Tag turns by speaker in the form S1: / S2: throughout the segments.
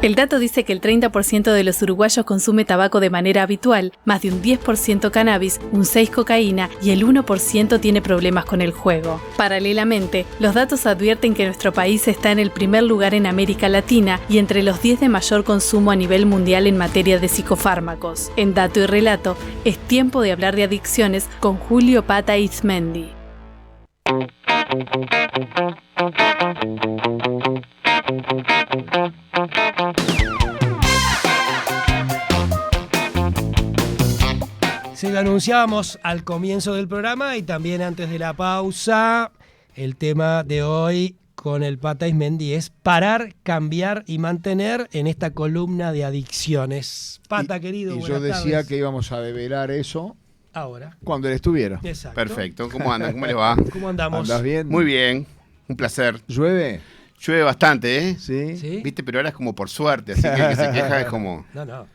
S1: El dato dice que el 30% de los uruguayos consume tabaco de manera habitual, más de un 10% cannabis, un 6% cocaína y el 1% tiene problemas con el juego. Paralelamente, los datos advierten que nuestro país está en el primer lugar en América Latina y entre los 10 de mayor consumo a nivel mundial en materia de psicofármacos. En Dato y Relato, es tiempo de hablar de adicciones con Julio Pata Izmendi.
S2: Se lo anunciábamos al comienzo del programa y también antes de la pausa. El tema de hoy con el Pata Izmendi es parar, cambiar y mantener en esta columna de adicciones. Pata, querido,
S3: y
S2: buenas
S3: yo decía
S2: tardes.
S3: que íbamos a develar eso
S2: Ahora.
S3: cuando él estuviera.
S2: Exacto.
S4: Perfecto. ¿Cómo andan? ¿Cómo les va?
S2: ¿Cómo andamos?
S3: ¿Andás bien?
S4: Muy bien. Un placer.
S3: ¿Llueve?
S4: Llueve bastante, ¿eh?
S3: Sí.
S2: ¿Sí?
S4: ¿Viste? Pero ahora es como por suerte, así que el que se queja es como...
S2: No.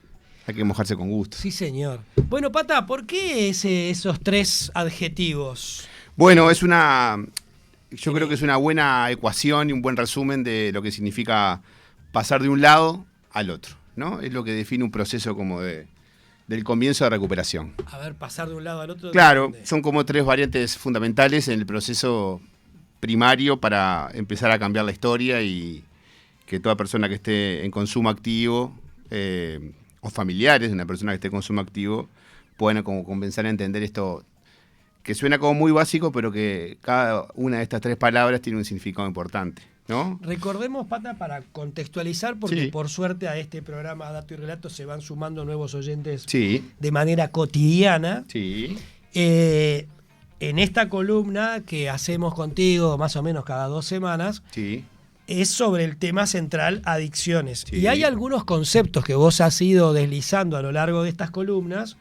S4: Hay que mojarse con gusto.
S2: Sí, señor. Bueno, Pata, ¿por qué esos 3 adjetivos?
S4: Bueno, yo creo que es una buena ecuación y un buen resumen de lo que significa pasar de un lado al otro, ¿no? Es lo que define un proceso como del comienzo de recuperación.
S2: A ver, pasar de un lado al otro.
S4: Claro,
S2: ¿dónde?
S4: son como 3 variantes fundamentales en el proceso primario para empezar a cambiar la historia y que toda persona que esté en consumo activo o familiares de una persona que esté en consumo activo puedan como comenzar a entender esto que suena como muy básico, pero que cada una de estas 3 palabras tiene un significado importante, ¿no?
S2: Recordemos, Pata, para contextualizar, porque
S4: Sí.
S2: por suerte a este programa Dato y Relato se van sumando nuevos oyentes
S4: Sí,
S2: de manera cotidiana.
S4: sí,
S2: En esta columna que hacemos contigo más o menos cada 2 semanas,
S4: sí.
S2: es sobre el tema central adicciones.
S4: Sí.
S2: Y hay algunos conceptos que vos has ido deslizando a lo largo de estas columnas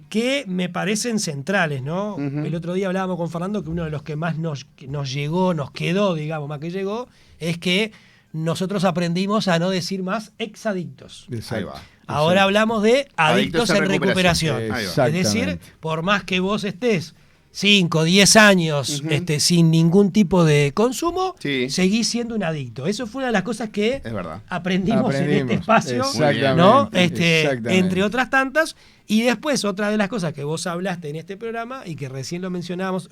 S2: que me parecen centrales, ¿no?
S4: Ujú.
S2: El otro día hablábamos con Fernando que uno de los que más nos llegó, nos quedó, digamos, más que llegó, es que nosotros aprendimos a no decir más exadictos.
S4: Ahí va.
S2: Ahora hablamos de adictos en recuperación.
S4: Ahí va.
S2: Es decir,
S3: Exactamente.
S2: por más que vos estés 5, 10 años sin ningún tipo de consumo,
S4: Sí.
S2: seguís siendo un adicto. Eso fue una de las cosas que
S4: Es verdad.
S2: aprendimos en este espacio,
S3: Exactamente.
S2: ¿no?
S3: Exactamente.
S2: Entre otras tantas. Y después, otra de las cosas que vos hablaste en este programa y que recién lo mencionabas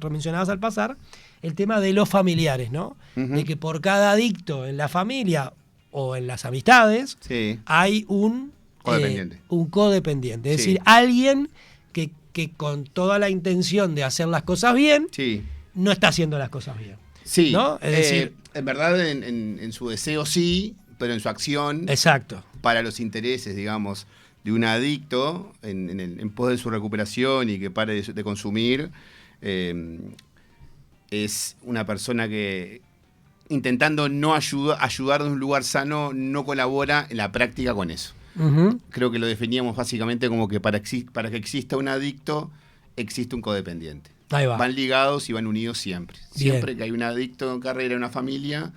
S2: al pasar, el tema de los familiares, ¿no? De que por cada adicto en la familia o en las amistades
S4: Sí.
S2: hay un
S4: Codependiente.
S2: un codependiente. Es
S4: Sí.
S2: decir, alguien que con toda la intención de hacer las cosas bien,
S4: Sí.
S2: no está haciendo las cosas bien.
S4: Sí.
S2: ¿No? Es decir,
S4: en verdad, en su deseo sí, pero en su acción,
S2: exacto.
S4: para los intereses, digamos, de un adicto, en pos de su recuperación y que pare de consumir, es una persona que, intentando no ayudar de un lugar sano, no colabora en la práctica con eso.
S2: Ujú.
S4: Creo que lo definíamos básicamente como que para que exista un adicto, existe un codependiente.
S2: Ahí va.
S4: Van ligados y van unidos siempre.
S2: Bien.
S4: Siempre que hay un adicto en carrera en una familia,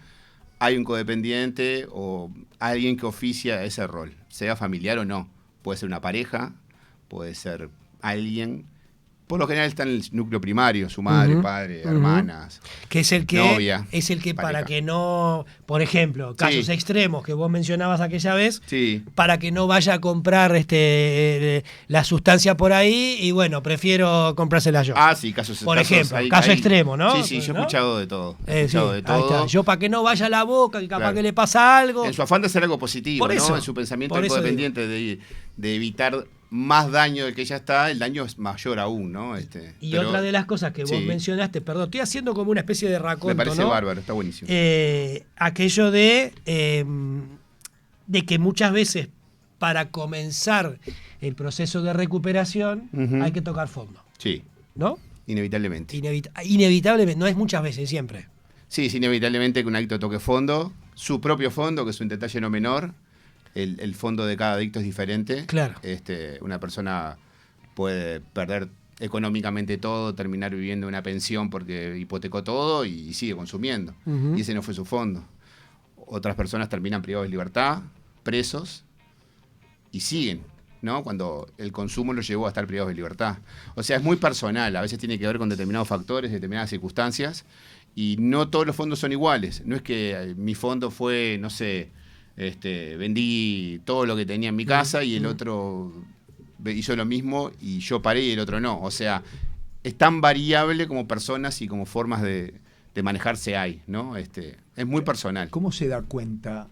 S4: hay un codependiente o alguien que oficia ese rol, sea familiar o no. Puede ser una pareja, puede ser alguien. Por lo general está en el núcleo primario, su madre,
S2: Ujú,
S4: padre,
S2: ujú.
S4: hermanas.
S2: Que es el que,
S4: Novia,
S2: para
S4: pareja.
S2: que no, por ejemplo, casos
S4: Sí.
S2: extremos que vos mencionabas aquella vez,
S4: Sí,
S2: para que no vaya a comprar la sustancia por ahí y bueno, prefiero comprársela yo.
S4: sí, casos
S2: Por ejemplo, caso extremo, ¿no?
S4: Sí, yo he
S2: ¿No?
S4: escuchado de todo. He
S2: Sí,
S4: escuchado de
S2: ahí
S4: todo.
S2: está. Yo para que no vaya a la boca, que capaz
S4: Claro.
S2: que le pasa algo.
S4: En su afán de hacer algo positivo,
S2: Por eso,
S4: ¿no? En su pensamiento
S2: por eso
S4: codependiente de evitar más daño del que ya está, el daño es mayor aún, ¿no?
S2: Y
S4: Pero
S2: otra de las cosas que vos
S4: sí.
S2: mencionaste, perdón, estoy haciendo como una especie de raconto,
S4: me parece
S2: ¿no?
S4: bárbaro, está buenísimo.
S2: Aquello de que muchas veces para comenzar el proceso de recuperación
S4: Ujú.
S2: hay que tocar fondo,
S4: Sí,
S2: ¿no?
S4: inevitablemente.
S2: Inevitablemente, no es muchas veces, siempre.
S4: Sí, es inevitablemente que un adicto toque fondo, su propio fondo, que es un detalle no menor. El fondo de cada adicto es diferente.
S2: Claro.
S4: Una persona puede perder económicamente todo, terminar viviendo una pensión porque hipotecó todo y sigue consumiendo.
S2: Ujú.
S4: Y ese no fue su fondo. Otras personas terminan privados de libertad, presos, y siguen, ¿no? Cuando el consumo los llevó a estar privados de libertad. O sea, es muy personal, a veces tiene que ver con determinados factores, determinadas circunstancias, y no todos los fondos son iguales. No es que mi fondo fue, no sé, vendí todo lo que tenía en mi casa y el otro hizo lo mismo y yo paré y el otro no. O sea, es tan variable como personas y como formas de manejarse hay, ¿no? Es muy personal.
S3: ¿Cómo se da cuenta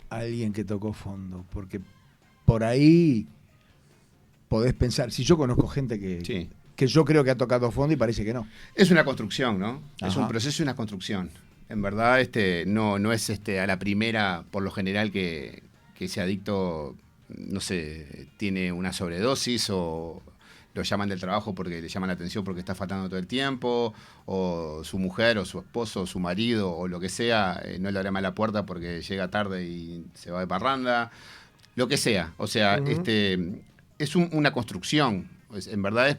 S3: alguien que tocó fondo? Porque por ahí podés pensar, si yo conozco gente que yo creo que ha tocado fondo y parece que no.
S4: Es una construcción, ¿no?
S3: Ajá.
S4: Es un proceso y una construcción. En verdad, no es a la primera, por lo general, que ese adicto, no sé, tiene una sobredosis o lo llaman del trabajo porque le llaman la atención porque está faltando todo el tiempo, o su mujer o su esposo o su marido o lo que sea, no le abre más la puerta porque llega tarde y se va de parranda, lo que sea. O sea, es una construcción. En verdad es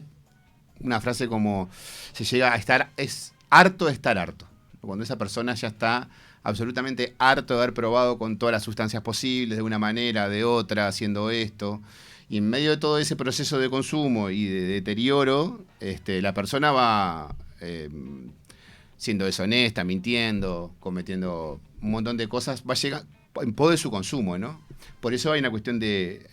S4: una frase como se llega a estar, es harto de estar harto. Cuando esa persona ya está absolutamente harto de haber probado con todas las sustancias posibles, de una manera, de otra, haciendo esto. Y en medio de todo ese proceso de consumo y de deterioro, la persona va siendo deshonesta, mintiendo, cometiendo un montón de cosas, va a llegar en pos de su consumo, ¿no? Por eso hay una cuestión de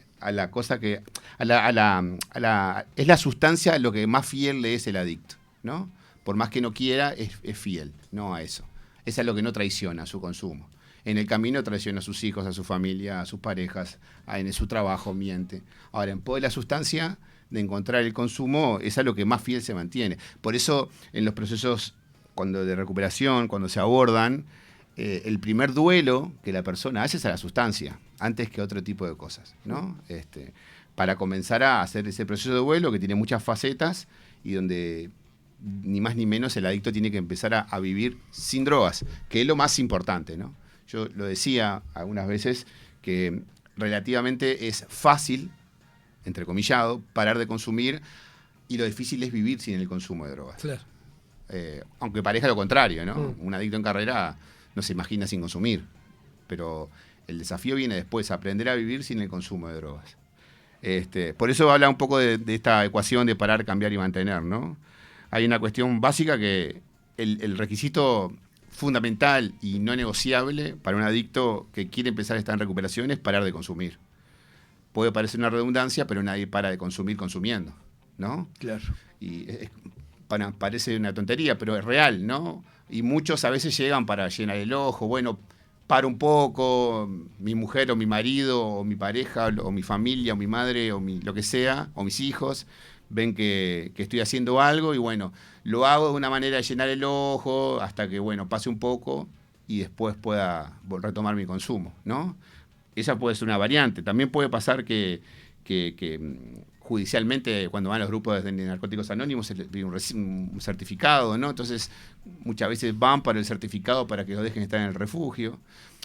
S4: es la sustancia lo que más fiel le es el adicto, ¿no? Por más que no quiera, es fiel, no a eso. Eso es lo que no traiciona su consumo. En el camino traiciona a sus hijos, a su familia, a sus parejas, en su trabajo miente. Ahora, en pos de la sustancia, de encontrar el consumo, es a lo que más fiel se mantiene. Por eso, en los procesos de recuperación, cuando se abordan, el primer duelo que la persona hace es a la sustancia, antes que a otro tipo de cosas, ¿no? Para comenzar a hacer ese proceso de duelo que tiene muchas facetas y donde ni más ni menos el adicto tiene que empezar a vivir sin drogas, que es lo más importante, ¿no? Yo lo decía algunas veces que relativamente es fácil, entrecomillado, parar de consumir y lo difícil es vivir sin el consumo de drogas.
S2: Claro.
S4: Aunque parezca lo contrario, ¿no? Un adicto en carrera no se imagina sin consumir, pero el desafío viene después, aprender a vivir sin el consumo de drogas. Por eso habla un poco de esta ecuación de parar, cambiar y mantener, ¿no? Hay una cuestión básica que el requisito fundamental y no negociable para un adicto que quiere empezar a estar en recuperación es parar de consumir. Puede parecer una redundancia, pero nadie para de consumir consumiendo, ¿no?
S3: Claro.
S4: Y parece una tontería, pero es real, ¿no? Y muchos a veces llegan para llenar el ojo, bueno, paro un poco, mi mujer o mi marido o mi pareja o mi familia o mi madre o lo que sea, o mis hijos, ven que estoy haciendo algo y bueno, lo hago de una manera de llenar el ojo hasta que, bueno, pase un poco y después pueda retomar mi consumo, ¿no? Esa puede ser una variante. También puede pasar que judicialmente, cuando van los grupos de narcóticos anónimos, se les pide un certificado, ¿no? Entonces, muchas veces van para el certificado para que lo dejen estar en el refugio.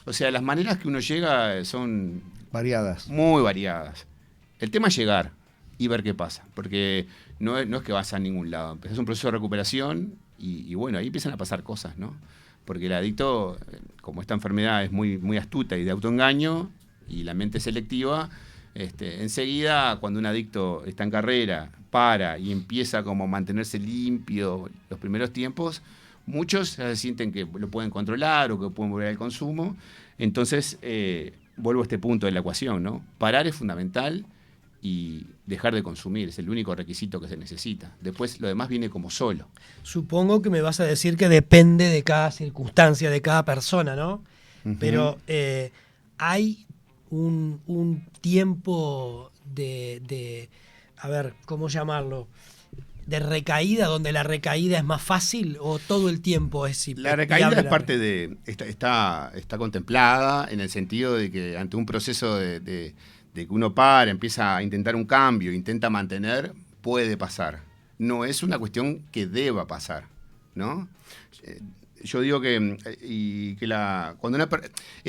S4: O sea, las maneras que uno llega son
S3: variadas.
S4: Muy variadas. El tema es llegar y ver qué pasa, porque no es que vas a ningún lado. Empezás un proceso de recuperación y bueno, ahí empiezan a pasar cosas, ¿no? Porque el adicto, como esta enfermedad es muy, muy astuta y de autoengaño, y la mente selectiva, enseguida, cuando un adicto está en carrera, para y empieza como a mantenerse limpio los primeros tiempos, muchos ya se sienten que lo pueden controlar o que pueden volver al consumo. Entonces, vuelvo a este punto de la ecuación, ¿no? Parar es fundamental y dejar de consumir es el único requisito que se necesita. Después lo demás viene como solo.
S2: Supongo que me vas a decir que depende de cada circunstancia, de cada persona, ¿no? Uh-huh. Pero hay un tiempo de a ver, ¿cómo llamarlo? De recaída, donde la recaída es más fácil o todo el tiempo es
S4: la recaída es parte de está contemplada en el sentido de que ante un proceso de que uno para, empieza a intentar un cambio, intenta mantener, puede pasar. No es una cuestión que deba pasar, ¿no? Yo digo que el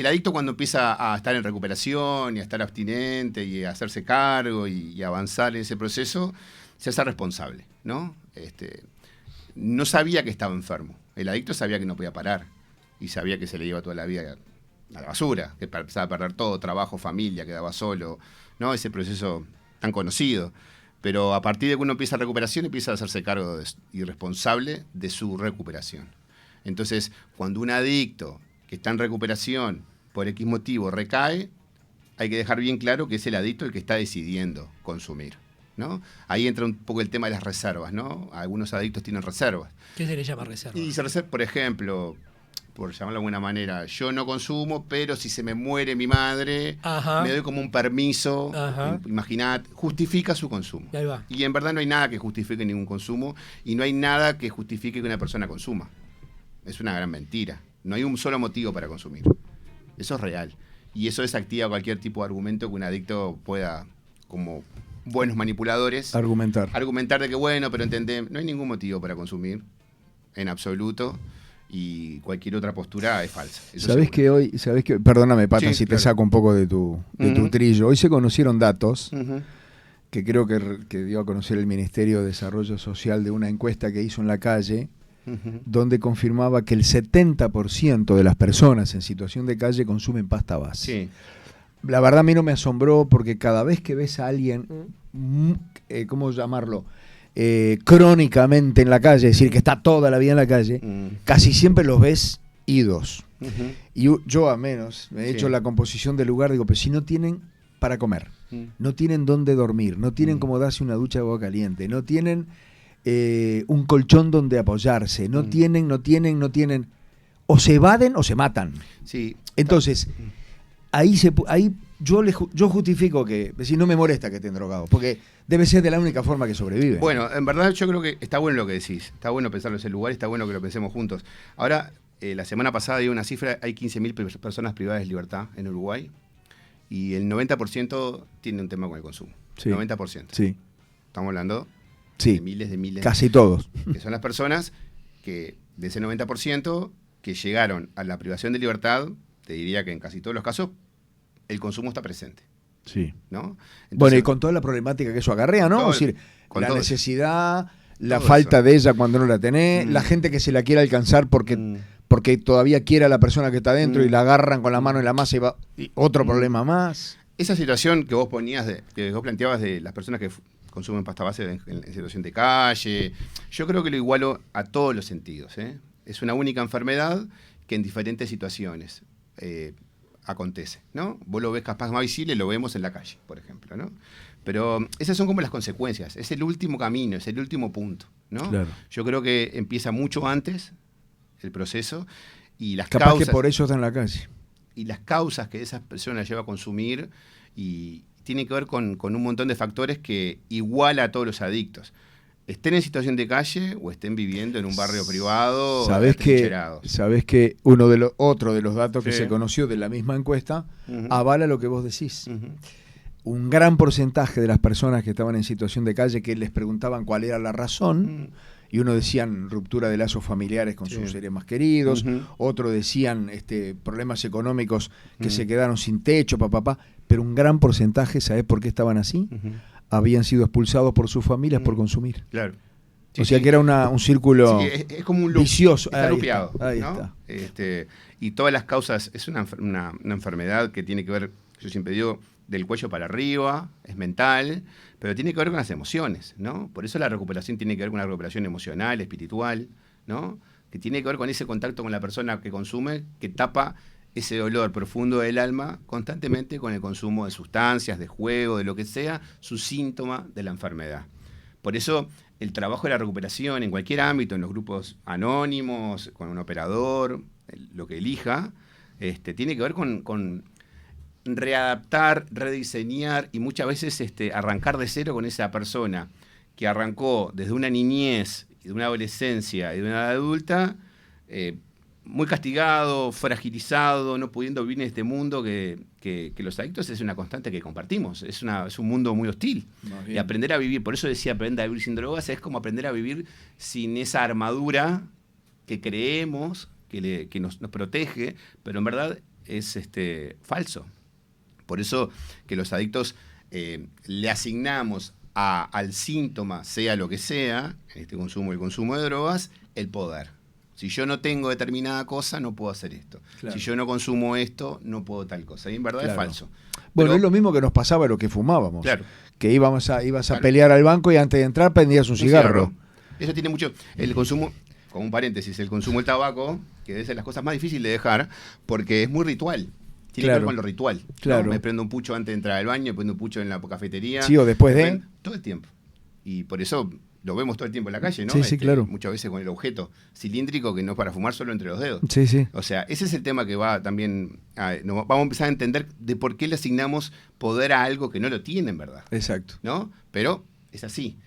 S4: adicto cuando empieza a estar en recuperación y a estar abstinente y a hacerse cargo y avanzar en ese proceso, se hace responsable, ¿no? No sabía que estaba enfermo. El adicto sabía que no podía parar y sabía que se le lleva toda la vida a la basura, que empezaba a perder todo, trabajo, familia, quedaba solo, ¿no? Ese proceso tan conocido. Pero a partir de que uno empieza la recuperación, empieza a hacerse cargo y responsable de su recuperación. Entonces, cuando un adicto que está en recuperación, por X motivo recae, hay que dejar bien claro que es el adicto el que está decidiendo consumir, ¿no? Ahí entra un poco el tema de las reservas, ¿no? Algunos adictos tienen reservas.
S2: ¿Qué se le llama reserva?
S4: Y por ejemplo, por llamarlo de alguna manera, yo no consumo, pero si se me muere mi madre, me doy como un permiso, imaginad, justifica su consumo.
S2: Y ahí va.
S4: Y en verdad no hay nada que justifique ningún consumo y no hay nada que justifique que una persona consuma. Es una gran mentira. No hay un solo motivo para consumir. Eso es real. Y eso desactiva cualquier tipo de argumento que un adicto pueda, como buenos manipuladores,
S3: argumentar
S4: de que bueno, pero entendemos, no hay ningún motivo para consumir, en absoluto, y cualquier otra postura es falsa.
S3: ¿Sabés que perdóname, Pata, si te saco un poco de tu trillo? Hoy se conocieron datos que creo que dio a conocer el Ministerio de Desarrollo Social de una encuesta que hizo en la calle, donde confirmaba que el 70% de las personas en situación de calle consumen pasta base.
S4: Sí.
S3: La verdad a mí no me asombró porque cada vez que ves a alguien, ¿cómo llamarlo? Crónicamente en la calle, es decir, que está toda la vida en la calle, casi siempre los ves idos. Y yo al menos me he hecho la composición del lugar, digo, pero si no tienen para comer, no tienen dónde dormir, no tienen cómo darse una ducha de agua caliente, no tienen un colchón donde apoyarse, no tienen, o se evaden o se matan.
S4: Sí.
S3: Entonces, ahí yo justifico que, si no me molesta que estén drogados, porque debe ser de la única forma que sobreviven.
S4: Bueno, en verdad yo creo que está bueno lo que decís, está bueno pensarlo en ese lugar, está bueno que lo pensemos juntos. Ahora, la semana pasada dio una cifra, hay 15.000 personas privadas de libertad en Uruguay y el 90% tiene un tema con el consumo.
S3: Sí.
S4: 90%.
S3: Sí.
S4: Estamos hablando
S3: sí.
S4: de miles.
S3: Casi todos.
S4: Que son las personas que, de ese 90%, que llegaron a la privación de libertad, te diría que en casi todos los casos, el consumo está presente.
S3: Sí.
S4: ¿No? Entonces,
S3: bueno, y con toda la problemática que eso acarrea, ¿no? Es decir, la necesidad, la falta de ella cuando no la tenés, la gente que se la quiere alcanzar porque todavía quiere a la persona que está dentro y la agarran con la mano en la masa y otro problema más.
S4: Esa situación que vos que vos planteabas de las personas que consumen pasta base en situación de calle, yo creo que lo igualo a todos los sentidos, ¿eh? Es una única enfermedad que en diferentes situaciones acontece, ¿no? Vos lo ves capaz más visible, lo vemos en la calle, por ejemplo, ¿no? Pero esas son como las consecuencias, es el último camino, es el último punto, ¿no?
S3: Claro.
S4: Yo creo que empieza mucho antes el proceso y las
S3: capaz
S4: causas...
S3: que por eso está en la calle.
S4: Y las causas que esas personas lleva a consumir y tiene que ver con un montón de factores que iguala a todos los adictos. Estén en situación de calle o estén viviendo en un barrio privado.
S3: Sabés que otro de los datos que se conoció de la misma encuesta avala lo que vos decís. Un gran porcentaje de las personas que estaban en situación de calle, que les preguntaban cuál era la razón, y uno decían ruptura de lazos familiares con sus seres más queridos, otro decían problemas económicos que se quedaron sin techo, pero un gran porcentaje, ¿sabés por qué estaban así? Habían sido expulsados por sus familias por consumir.
S4: Claro.
S3: Sí, o sea que era un círculo
S4: es como un loop,
S3: vicioso.
S4: Está lupeado.
S3: Ahí
S4: ¿no?
S3: está.
S4: Y todas las causas, es una enfermedad que tiene que ver, yo siempre digo, del cuello para arriba, es mental, pero tiene que ver con las emociones, ¿no? Por eso la recuperación tiene que ver con una recuperación emocional, espiritual, ¿no? Que tiene que ver con ese contacto con la persona que consume, que tapa ese dolor profundo del alma constantemente con el consumo de sustancias, de juego, de lo que sea, su síntoma de la enfermedad. Por eso el trabajo de la recuperación en cualquier ámbito, en los grupos anónimos, con un operador, lo que elija, tiene que ver con readaptar, rediseñar y muchas veces arrancar de cero con esa persona que arrancó desde una niñez, de una adolescencia y de una edad adulta, muy castigado, fragilizado, no pudiendo vivir en este mundo que los adictos es una constante que compartimos, es un mundo muy hostil. Y aprender a vivir, por eso decía aprender a vivir sin drogas, es como aprender a vivir sin esa armadura que creemos que nos protege, pero en verdad es falso. Por eso que los adictos le asignamos al síntoma, sea lo que sea, el consumo de drogas, el poder. Si yo no tengo determinada cosa, no puedo hacer esto. Claro. Si yo no consumo esto, no puedo tal cosa. Y en verdad es falso.
S3: Bueno, es lo mismo que nos pasaba lo que fumábamos.
S4: Claro.
S3: Que ibas a pelear al banco y antes de entrar prendías un cigarro.
S4: Eso tiene mucho... El consumo, como un paréntesis, el consumo del tabaco, que debe ser las cosas más difíciles de dejar, porque es muy ritual. Tiene que ver con lo ritual.
S3: Claro.
S4: ¿no? Me prendo un pucho antes de entrar al baño, me prendo un pucho en la cafetería.
S3: Sí, o después de.
S4: Todo el tiempo. Y por eso lo vemos todo el tiempo en la calle, ¿no?
S3: Sí, claro.
S4: Muchas veces con el objeto cilíndrico que no es para fumar solo entre los dedos.
S3: Sí.
S4: O sea, ese es el tema que va también... vamos a empezar a entender de por qué le asignamos poder a algo que no lo tiene, en verdad.
S3: Exacto.
S4: ¿No? Pero es así.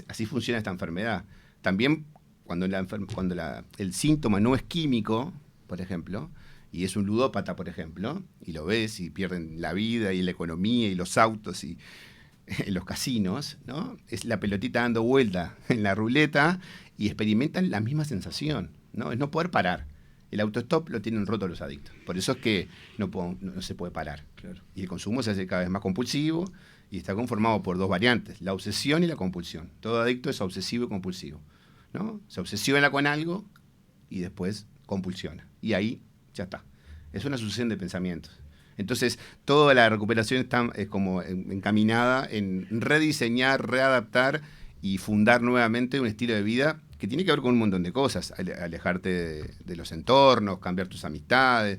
S4: Así funciona esta enfermedad. También cuando el síntoma no es químico, por ejemplo, y es un ludópata, por ejemplo, y lo ves y pierden la vida y la economía y los autos y en los casinos, ¿no? Es la pelotita dando vuelta en la ruleta y experimentan la misma sensación, ¿no? Es no poder parar. El autostop lo tienen roto los adictos. Por eso es que no se puede parar.
S3: Claro.
S4: Y el consumo se hace cada vez más compulsivo y está conformado por dos variantes, la obsesión y la compulsión. Todo adicto es obsesivo y compulsivo, ¿no? Se obsesiona con algo y después compulsiona. Y ahí ya está. Es una sucesión de pensamientos. Entonces, toda la recuperación está como encaminada en rediseñar, readaptar y fundar nuevamente un estilo de vida que tiene que ver con un montón de cosas. Alejarte de los entornos, cambiar tus amistades,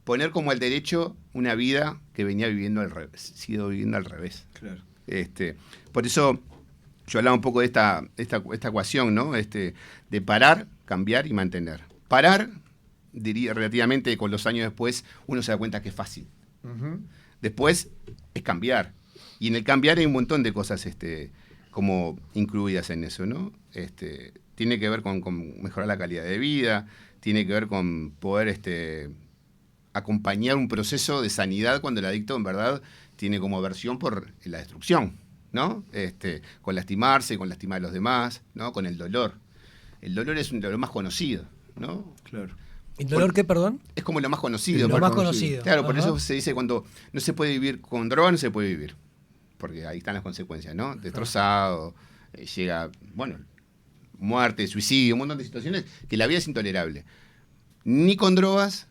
S4: poner como al derecho una vida que venía viviendo al revés, sido viviendo al revés.
S3: Claro.
S4: Por eso yo hablaba un poco de esta ecuación, ¿no? De parar, cambiar y mantener. Parar, diría relativamente con los años después, uno se da cuenta que es fácil.
S3: Uh-huh.
S4: Después es cambiar. Y en el cambiar hay un montón de cosas como incluidas en eso, ¿no? Tiene que ver con mejorar la calidad de vida, tiene que ver con poder acompañar un proceso de sanidad cuando el adicto en verdad tiene como aversión por la destrucción, ¿no? Con lastimarse, con lastimar a los demás, ¿no? Con el dolor. El dolor es un dolor más conocido, ¿no?
S3: Claro.
S2: ¿El dolor qué, perdón?
S4: Es como lo más conocido.
S2: Lo más conocido.
S4: Claro, por eso se dice cuando no se puede vivir con droga, no se puede vivir. Porque ahí están las consecuencias, ¿no? Destrozado, llega, muerte, suicidio, un montón de situaciones que la vida es intolerable. Ni con drogas,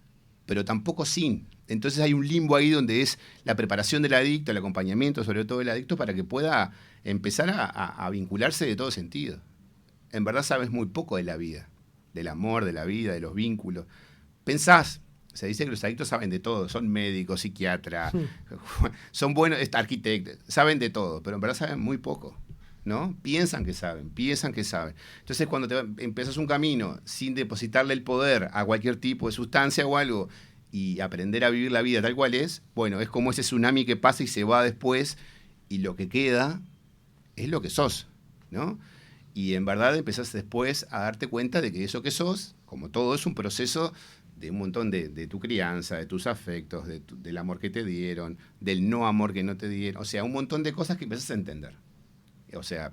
S4: pero tampoco sin. Entonces hay un limbo ahí donde es la preparación del adicto, el acompañamiento sobre todo del adicto para que pueda empezar a vincularse de todo sentido. En verdad sabes muy poco de la vida, del amor, de la vida, de los vínculos. Pensás, se dice que los adictos saben de todo, son médicos, psiquiatras, son buenos, arquitectos, saben de todo, pero en verdad saben muy poco, ¿no? Piensan que saben. Entonces cuando empezás un camino sin depositarle el poder a cualquier tipo de sustancia o algo y aprender a vivir la vida tal cual es como ese tsunami que pasa y se va después y lo que queda es lo que sos, ¿no? Y en verdad empezás después a darte cuenta de que eso que sos, como todo, es un proceso de un montón de tu crianza, de tus afectos, del amor que te dieron, del no amor que no te dieron. O sea, un montón de cosas que empezás a entender. O sea,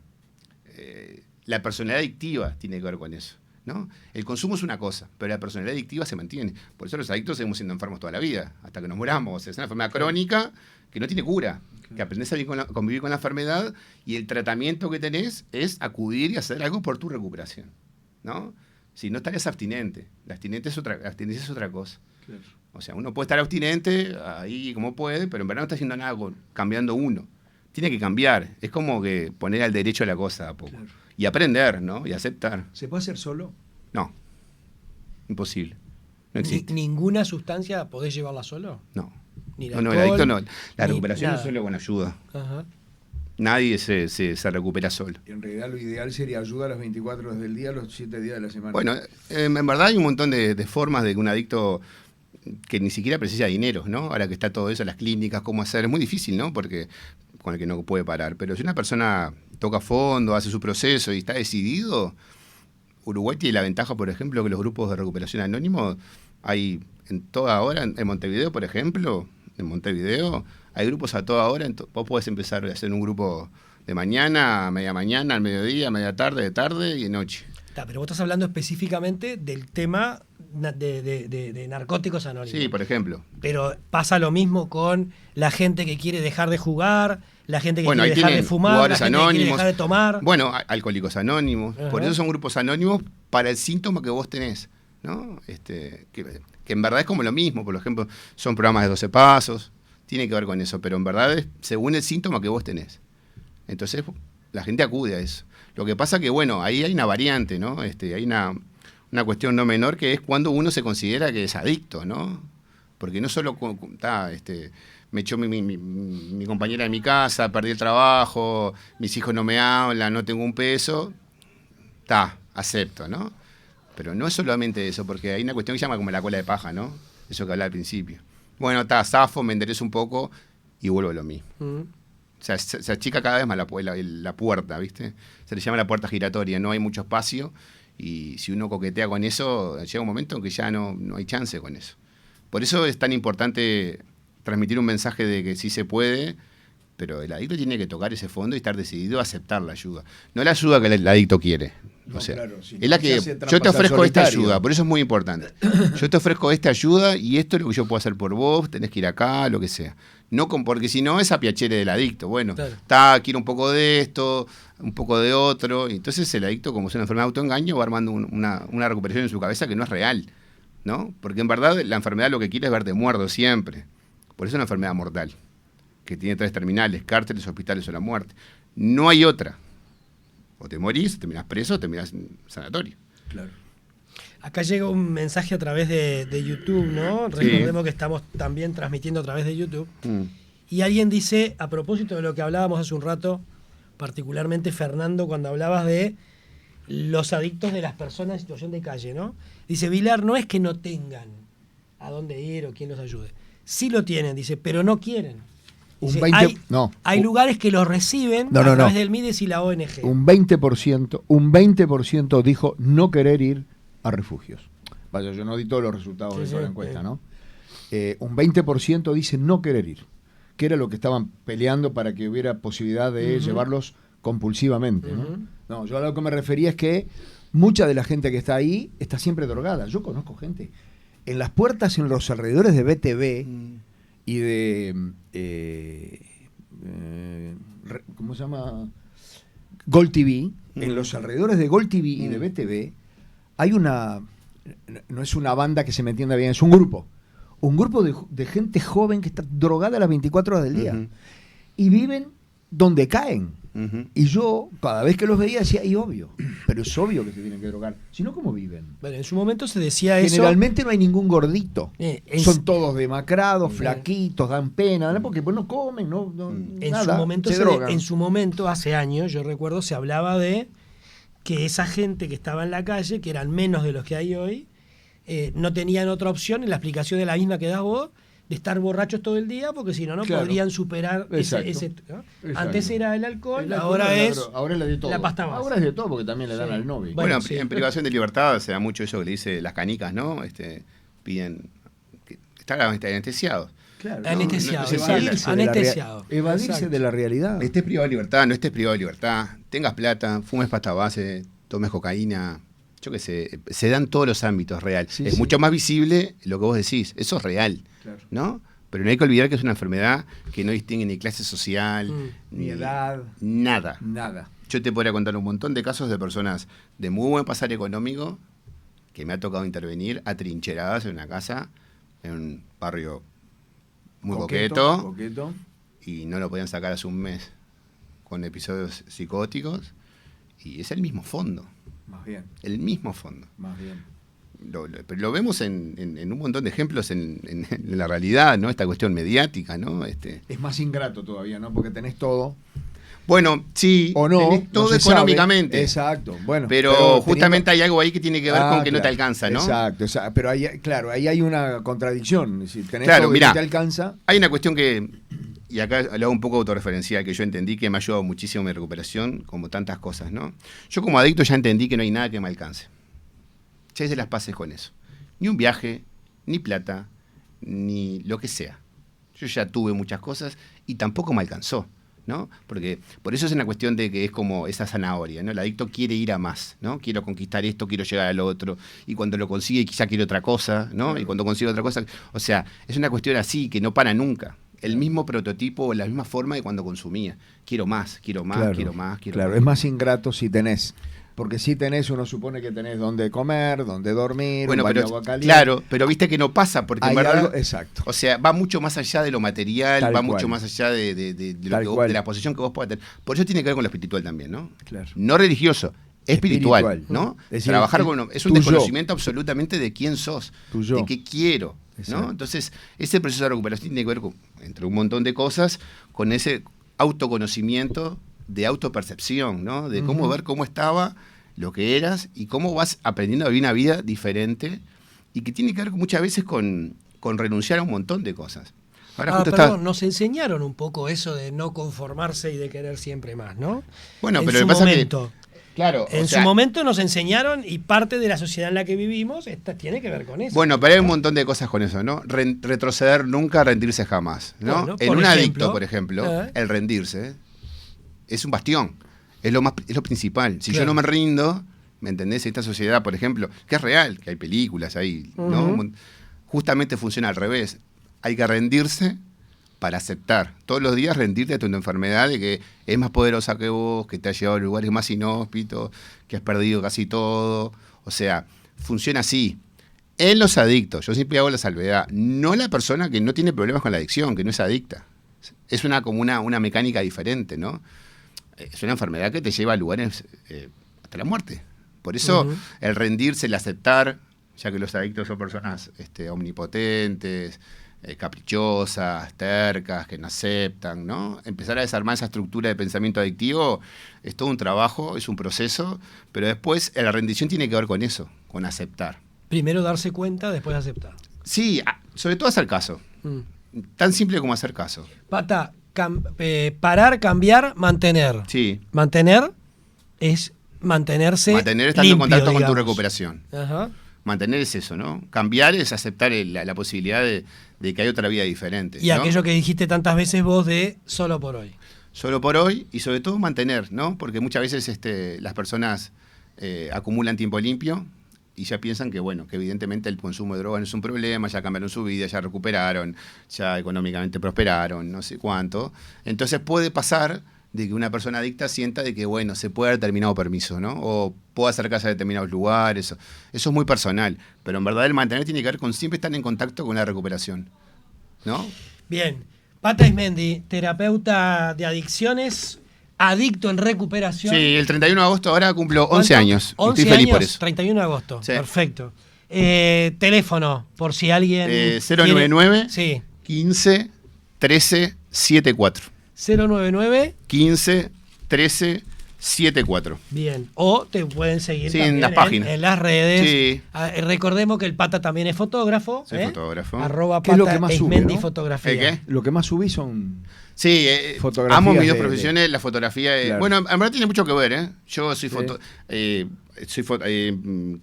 S4: la personalidad adictiva tiene que ver con eso, ¿no? El consumo es una cosa, pero la personalidad adictiva se mantiene. Por eso los adictos seguimos siendo enfermos toda la vida, hasta que nos muramos. O sea, es una enfermedad crónica que no tiene cura. Que aprendés a convivir con la enfermedad y el tratamiento que tenés es acudir y hacer algo por tu recuperación, ¿no? Si no estarías abstinente. La abstinencia es otra cosa. Claro. O sea, uno puede estar abstinente ahí como puede, pero en verdad no está haciendo nada cambiando uno. Tiene que cambiar. Es como que poner al derecho a la cosa a poco. Claro. Y aprender, ¿no? Y aceptar.
S3: ¿Se puede hacer solo?
S4: No. Imposible. No existe.
S2: ¿Ninguna sustancia podés llevarla solo?
S4: No.
S2: Ni
S4: el adicto no. La recuperación es solo con ayuda.
S2: Ajá.
S4: Nadie se recupera solo.
S3: Y en realidad lo ideal sería ayuda a las 24 horas del día, los 7 días de la semana.
S4: Bueno, en verdad hay un montón de formas de que un adicto que ni siquiera precisa dinero, ¿no? Ahora que está todo eso, las clínicas, cómo hacer, es muy difícil, ¿no? Porque con el que no puede parar. Pero si una persona toca fondo, hace su proceso y está decidido, Uruguay tiene la ventaja, por ejemplo, que los grupos de recuperación anónimos hay en toda hora, en Montevideo, por ejemplo, hay grupos a toda hora. Vos podés empezar a hacer un grupo de mañana, a media mañana, al mediodía, a media tarde, de tarde y de noche.
S2: Pero vos estás hablando específicamente del tema de narcóticos anónimos.
S4: Sí, por ejemplo.
S2: Pero pasa lo mismo con la gente que quiere dejar de jugar, la gente que
S4: bueno,
S2: quiere dejar de fumar, la gente que quiere dejar de tomar.
S4: Bueno, Alcohólicos Anónimos.
S2: Ajá.
S4: Por eso son grupos anónimos para el síntoma que vos tenés, ¿no? Que en verdad es como lo mismo. Por ejemplo, son programas de 12 pasos. Tiene que ver con eso, pero en verdad es según el síntoma que vos tenés. Entonces, la gente acude a eso. Lo que pasa que, bueno, ahí hay una variante, ¿no? Hay una cuestión no menor que es cuando uno se considera que es adicto, ¿no? Porque no solo me echó mi compañera de mi casa, perdí el trabajo, mis hijos no me hablan, no tengo un peso, acepto, ¿no? Pero no es solamente eso, porque hay una cuestión que se llama como la cola de paja, ¿no? Eso que hablaba al principio. Bueno, zafo, me enderezo un poco y vuelvo a lo mismo. O sea, se achica cada vez más la puerta, ¿viste? Se le llama la puerta giratoria, no hay mucho espacio y si uno coquetea con eso, llega un momento en que ya no hay chance con eso. Por eso es tan importante transmitir un mensaje de que sí se puede, pero el adicto tiene que tocar ese fondo y estar decidido a aceptar la ayuda. No la ayuda que el adicto quiere. O sea, claro, es la que yo te ofrezco esta ayuda, por eso es muy importante. Yo te ofrezco esta ayuda y esto es lo que yo puedo hacer por vos, tenés que ir acá, lo que sea. No porque si no es a piacere del adicto. Bueno, quiero un poco de esto, un poco de otro. Y entonces el adicto, como es una enfermedad de autoengaño, va armando una recuperación en su cabeza que no es real, ¿no? Porque en verdad la enfermedad lo que quiere es verte muerto siempre. Por eso es una enfermedad mortal, que tiene 3 terminales, cárceles, hospitales o la muerte. No hay otra. O te morís, terminás preso, o terminás en sanatorio.
S2: Claro. Acá llega un mensaje a través de YouTube, ¿no? Recordemos que estamos también transmitiendo a través de YouTube. Y alguien dice, a propósito de lo que hablábamos hace un rato, particularmente Fernando, cuando hablabas de los adictos de las personas en situación de calle, ¿no? Dice, Vilar, no es que no tengan a dónde ir o quién los ayude. Sí lo tienen, dice, pero no quieren. Dice, hay lugares que los reciben a través del Mides y la ONG.
S3: Un 20% dijo no querer ir a refugios. Vaya, yo no di todos los resultados de toda la encuesta, ¿no? Un 20% dice no querer ir, que era lo que estaban peleando para que hubiera posibilidad de llevarlos compulsivamente, ¿no? No, yo a lo que me refería es que mucha de la gente que está ahí está siempre drogada. Yo conozco gente en las puertas, en los alrededores de BTV y de ¿cómo se llama? Gol TV, en los alrededores de Gol TV y de BTV hay no es una banda que se me entienda bien, es un grupo de gente joven que está drogada a las 24 horas del día y viven donde caen. Y yo, cada vez que los veía, decía, y obvio, pero es obvio que se tienen que drogar. Si no, ¿cómo viven?
S2: Bueno, en su momento se decía eso.
S3: Generalmente no hay ningún gordito. Son todos demacrados, flaquitos, dan pena, ¿no? Porque pues no comen,
S2: en su momento, hace años, yo recuerdo, se hablaba de que esa gente que estaba en la calle, que eran menos de los que hay hoy, no tenían otra opción, y la explicación es la misma que das vos, de estar borrachos todo el día, porque si no, podrían superar ese ¿no? Antes era el alcohol, ahora es la pasta base.
S3: Ahora es de todo, porque también le dan al novio.
S4: Bueno, en privación de libertad se da mucho eso que le dice las canicas, ¿no? Piden que están anestesiados.
S3: Claro,
S2: anestesiado.
S3: Evadirse de la realidad.
S4: Estés privado de libertad, no estés privado de libertad, tengas plata, fumes pasta base, tomes cocaína, yo qué sé, se dan todos los ámbitos real. Es mucho más visible lo que vos decís, eso es real, ¿no? Pero no hay que olvidar que es una enfermedad que no distingue ni clase social,
S3: ni edad,
S4: nada.
S3: Yo
S4: te podría contar un montón de casos de personas de muy buen pasar económico que me ha tocado intervenir atrincheradas en una casa, en un barrio muy coqueto, y no lo podían sacar hace un mes con episodios psicóticos, y es el mismo fondo.
S3: Más bien.
S4: El mismo fondo.
S3: Más bien.
S4: Pero lo vemos en un montón de ejemplos en la realidad, ¿no? Esta cuestión mediática, ¿no?
S3: Es más ingrato todavía, ¿no? Porque tenés todo.
S4: Bueno, sí,
S3: o no,
S4: tenés todo económicamente.
S3: Sabe. Exacto. Bueno,
S4: pero justamente hay algo ahí que tiene que ver con que no te alcanza, ¿no?
S3: Exacto. Pero ahí hay una contradicción. Si tenés todo y no te alcanza.
S4: Hay una cuestión que, y acá lo hago un poco autorreferencial, que yo entendí que me ha ayudado muchísimo en mi recuperación, como tantas cosas, ¿no? Yo como adicto ya entendí que no hay nada que me alcance. Ya hice las paces con eso. Ni un viaje, ni plata, ni lo que sea. Yo ya tuve muchas cosas y tampoco me alcanzó, ¿no? Porque por eso es una cuestión de que es como esa zanahoria, ¿no? El adicto quiere ir a más, ¿no? Quiero conquistar esto, quiero llegar al otro, y cuando lo consigue quizá quiere otra cosa, ¿no? Y cuando consigue otra cosa, o sea, es una cuestión así que no para nunca. El mismo prototipo o la misma forma de cuando consumía. Quiero más, quiero más,
S3: claro,
S4: quiero más, quiero
S3: claro,
S4: más.
S3: Es más ingrato si tenés. Porque si tenés, uno supone que tenés dónde comer, dónde dormir,
S4: bueno,
S3: un baño
S4: pero,
S3: agua caliente.
S4: Claro, pero viste que no pasa, porque
S3: hay
S4: en verdad,
S3: algo, exacto.
S4: O sea, va mucho más allá de lo material,
S3: Tal
S4: va
S3: cual.
S4: mucho más allá de la posición que vos puedas tener. Por eso tiene que ver con lo espiritual también, ¿no?
S3: Claro.
S4: No religioso, espiritual, ¿no?
S3: Es decir,
S4: trabajar con es un
S3: tu
S4: desconocimiento absolutamente de quién sos,
S3: Tu yo.
S4: de qué quiero,
S3: Exacto.
S4: ¿no? Entonces, ese proceso de recuperación tiene que ver con, entre un montón de cosas, con ese autoconocimiento de autopercepción, ¿no? De cómo ver cómo estaba, lo que eras y cómo vas aprendiendo a vivir una vida diferente y que tiene que ver muchas veces con renunciar a un montón de cosas. Ahora justo
S2: perdón, nos enseñaron un poco eso de no conformarse y de querer siempre más, ¿no?
S4: Bueno,
S2: en
S4: pero
S2: su
S4: lo que pasa
S2: momento.
S4: Claro,
S2: En
S4: o sea,
S2: su momento nos enseñaron y parte de la sociedad en la que vivimos tiene que ver con eso.
S4: bueno, pero hay un montón de cosas con eso, ¿no? Retroceder nunca, rendirse jamás, ¿no?
S2: Bueno,
S4: en
S2: por
S4: un
S2: ejemplo,
S4: adicto, por ejemplo, el rendirse es un bastión, es lo principal. Si yo no me rindo, ¿me entendés? Esta sociedad, por ejemplo, que es real, que hay películas ahí, ¿no? Justamente funciona al revés. Hay que rendirse para aceptar. Todos los días rendirte a tu enfermedad de que es más poderosa que vos, que te ha llevado a lugares más inhóspitos, que has perdido casi todo. O sea, funciona así. En los adictos, yo siempre hago la salvedad, no la persona que no tiene problemas con la adicción, que no es adicta. Es como una mecánica diferente, ¿no? Es una enfermedad que te lleva a lugares hasta la muerte. Por eso el rendirse, el aceptar, ya que los adictos son personas omnipotentes, caprichosas, tercas, que no aceptan, ¿no? Empezar a desarmar esa estructura de pensamiento adictivo es todo un trabajo, es un proceso, pero después la rendición tiene que ver con eso, con aceptar.
S2: Primero darse cuenta, después aceptar.
S4: Sí, sobre todo hacer caso. Tan simple como hacer caso.
S2: Pata, parar, cambiar, mantener.
S4: Sí.
S2: Mantener es mantenerse
S4: Mantener estando
S2: limpio,
S4: en contacto con tu
S2: digamos.
S4: recuperación.
S2: Ajá.
S4: Mantener es eso, ¿no? Cambiar es aceptar la posibilidad de que hay otra vida diferente.
S2: Y
S4: ¿no?
S2: aquello que dijiste tantas veces vos de solo por hoy.
S4: Solo por hoy y sobre todo mantener, ¿no? Porque muchas veces las personas acumulan tiempo limpio y ya piensan que, bueno, que evidentemente el consumo de drogas no es un problema, ya cambiaron su vida, ya recuperaron, ya económicamente prosperaron, no sé cuánto. Entonces puede pasar de que una persona adicta sienta de que, bueno, se puede haber terminado permiso, ¿no? O puede acercarse a determinados lugares. Eso es muy personal. Pero en verdad el mantener tiene que ver con siempre estar en contacto con la recuperación, ¿no?
S2: Bien. Pata Ismendi, terapeuta de adicciones, adicto en recuperación.
S4: Sí, el 31 de agosto ahora cumplo 11
S2: ¿Cuánto?
S4: años.
S2: 11
S4: Estoy feliz
S2: años,
S4: por eso.
S2: 31 de agosto.
S4: Sí.
S2: Perfecto. Teléfono, por si alguien...
S4: 099
S2: Sí.
S4: 15 13 74.
S2: 099.
S4: 15 13 74.
S2: Bien. O te pueden seguir
S4: Sí,
S2: también
S4: en las páginas.
S2: en las redes.
S4: Sí.
S2: Recordemos que el Pata también es fotógrafo.
S4: Soy fotógrafo.
S2: @Pata
S3: ¿Qué es lo que más sube,
S2: Ismendi
S3: no?
S2: fotografía.
S4: ¿El qué?
S3: Lo que más subí son...
S4: Sí,
S3: Fotografías
S4: amo mis dos
S3: de-
S4: profesiones, la fotografía.
S3: Claro.
S4: Bueno, en verdad tiene mucho que ver, ¿eh? Yo soy
S3: Sí.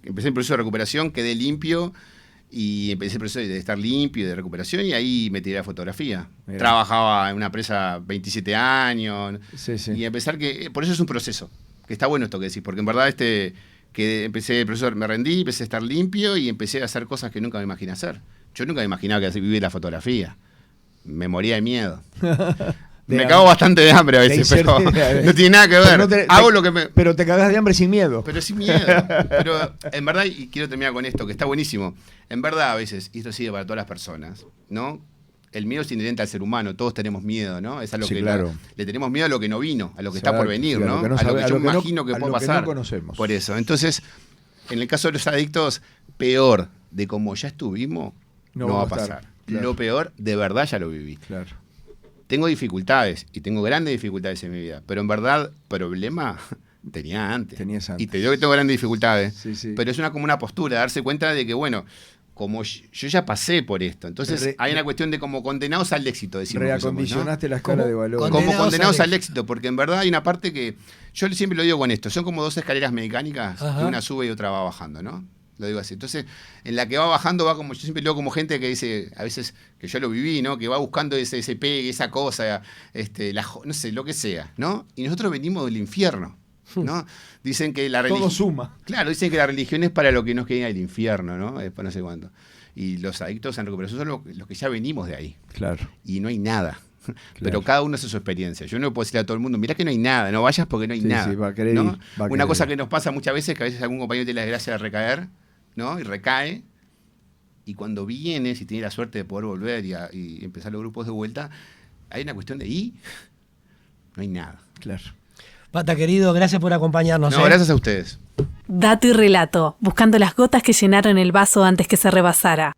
S4: empecé el proceso de recuperación, quedé limpio y empecé el proceso de estar limpio y de recuperación y ahí me tiré a fotografía.
S3: Mirá.
S4: Trabajaba en una empresa 27 años
S3: Sí, sí.
S4: y empezar que, por eso es un proceso, que está bueno esto que decís, porque en verdad que empecé el proceso, me rendí, empecé a estar limpio y empecé a hacer cosas que nunca me imaginé hacer. Yo nunca me imaginaba que así vivir la fotografía. Me moría de miedo. Me
S3: hambre.
S4: cago bastante de hambre a veces,
S3: De
S4: pero
S3: incertidumbre.
S4: no tiene nada que
S3: Pero
S4: ver.
S3: no te-
S4: Hago
S3: te-
S4: lo que me...
S3: Pero te cagás de hambre sin miedo.
S4: Pero sin miedo. Pero en verdad, y quiero terminar con esto, que está buenísimo. En verdad, a veces, y esto sirve para todas las personas, ¿no? El miedo es inherente al ser humano, todos tenemos miedo, ¿no? Es a lo
S3: Sí,
S4: que
S3: claro.
S4: le tenemos miedo a lo que no vino, a lo que está
S3: Exacto,
S4: por venir,
S3: sí, a
S4: ¿no?
S3: lo que no
S4: a lo
S3: sabe-
S4: que
S3: a
S4: yo
S3: lo que no-
S4: imagino que
S3: a
S4: puede
S3: lo que no
S4: pasar.
S3: conocemos.
S4: Por eso. Entonces, en el caso de los adictos, peor de como ya estuvimos, no va a pasar.
S3: Claro.
S4: Lo peor, de verdad, ya lo viví.
S3: Claro.
S4: Tengo dificultades y tengo grandes dificultades en mi vida, pero en verdad, problema tenía antes.
S3: Tenías antes.
S4: Y te digo que tengo grandes dificultades,
S3: Sí, sí.
S4: pero es como una postura, darse cuenta de que, bueno, como yo ya pasé por esto, entonces hay una cuestión de como condenados al éxito, decimos que somos, ¿no?
S3: Reacondicionaste la escala
S2: ¿Cómo?
S3: de valor.
S2: Con-
S4: Como condenados
S2: Condenados
S4: al
S2: al
S4: éxito, porque en verdad hay una parte que, yo siempre lo digo con esto, son como dos escaleras mecánicas,
S2: Ajá.
S4: que una sube y otra va bajando, ¿no? Lo digo así. Entonces, en la que va bajando va como, yo siempre lo digo como gente que dice, a veces, que yo lo viví, ¿no? Que va buscando ese pegue, esa cosa, no sé, lo que sea, ¿no? Y nosotros venimos del infierno, ¿no? Dicen que la religión...
S3: Todo suma.
S4: Claro, dicen que la religión es para lo que nos queda del infierno, ¿no? Después no sé cuánto. Y los adictos en recuperación son los que ya venimos de ahí.
S3: Claro.
S4: Y no hay nada. Pero cada uno hace su experiencia. Yo no puedo decirle a todo el mundo, mirá que no hay nada, no vayas porque no hay
S3: Sí,
S4: nada.
S3: sí, va a querer
S4: ¿no?
S3: ir, va a
S4: Una
S3: querer
S4: cosa
S3: ir.
S4: que nos pasa muchas veces, que a veces algún compañero tiene la desgracia de recaer, ¿no? Y recae. Y cuando viene, si tiene la suerte de poder volver y empezar los grupos de vuelta, hay una cuestión de y no hay nada.
S3: Claro.
S2: Pata querido, gracias por acompañarnos.
S4: No, gracias a ustedes.
S1: Dato y relato, buscando las gotas que llenaron el vaso antes que se rebasara.